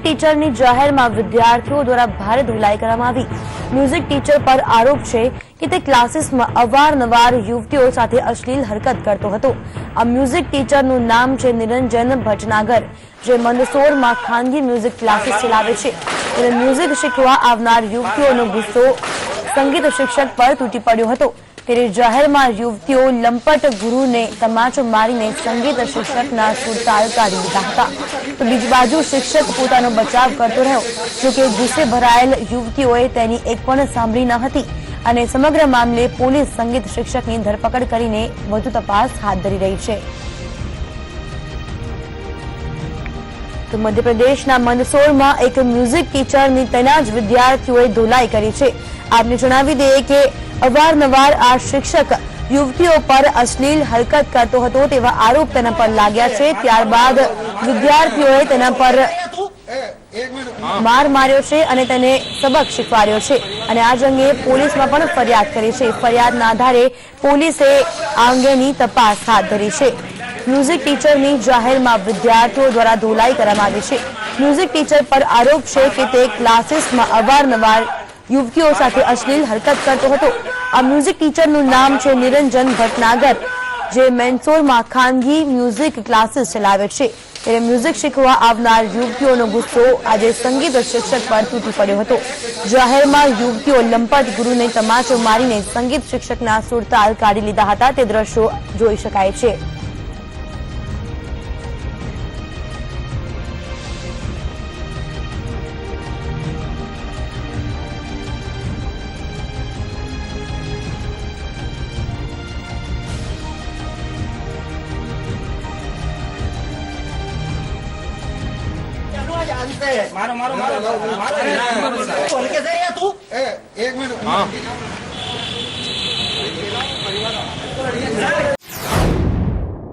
ટીચરની જાહેરમાં વિદ્યાર્થીઓ દ્વારા ભારે ધોલાઈ કરવામાં આવી। મ્યુઝિક ટીચર પર આરોપ છે કે તે ક્લાસીસમાં અવારનવાર યુવતીઓ સાથે અશ્લીલ હરકત કરતો હતો। આ મ્યુઝિક ટીચરનું નામ છે નિરંજન ભટનાગર, જે મંદસૌરમાં ખાનગી મ્યુઝિક ક્લાસીસ ચલાવે છે। તેને મ્યુઝિક શીખવા આવનાર યુવતીઓનો ગુસ્સો સંગીત શિક્ષક પર તૂટી પડ્યો હતો। ત્યારે જાહેરમાં યુવતીઓ લંપટ ગુરુને તમાચો મારીને સંગીત શિક્ષકના સુરતાલ કાઢી દીધા હતા। તો બીજી બાજુ શિક્ષક પોતાનો બચાવ કરતો રહ્યો। જોકે ગુસ્સે ભરાયેલ યુવતીઓએ તેની એક પણ સાંભળી ન હતી અને સમગ્ર મામલે પોલીસ સંગીત શિક્ષકની ધરપકડ કરીને વધુ તપાસ હાથ ધરી રહી છે। તો મધ્યપ્રદેશના મંદસૌરમાં એક મ્યુઝિક ટીચરની તેના જ વિદ્યાર્થીઓએ ધોલાઈ કરી છે। આપને જણાવી દઈએ કે અવારનવાર આ શિક્ષક યુવતીઓ પર અશ્લીલ હરકત કરતો હતો તેવા આરોપ તેના પર લાગ્યા છે। ત્યારબાદ વિદ્યાર્થીઓએ તેના પર માર માર્યો છે અને તેને સબક શીખવાડ્યો છે અને આ અંગે પોલીસમાં પણ ફરિયાદ કરી છે। ફરિયાદના આધારે પોલીસે આ અંગેની તપાસ હાથ ધરી છે। મ્યુઝિક ટીચરની જાહેરમાં વિદ્યાર્થીઓ દ્વારા ધોલાઈ કરવામાં આવી છે। મ્યુઝિક ટીચર પર આરોપ છે કે તે ક્લાસીસમાં અવારનવાર યુવતીઓ સાથે અશ્લીલ હરકત કરતો હતો। આ મ્યુઝિક ટીચરનું નામ છે નિરંજન ભટનાગર, જે મંદસૌરમાં ખાનગી મ્યુઝિક ક્લાસીસ ચલાવે છે। ત્યારે મ્યુઝિક શીખવા આવનાર યુવતીઓનો ગુસ્સો આજે સંગીત શિક્ષક પર તૂટી પડ્યો હતો। જાહેરમાં યુવતીઓ લંપટ ગુરુને તમાચો મારીને સંગીત શિક્ષકના સુરતાલ કાઢી લીધા હતા। તે દ્રશ્યો જોઈ શકાય છે। मारो मारो मारो बोल के से या तू एक मिनट। हाँ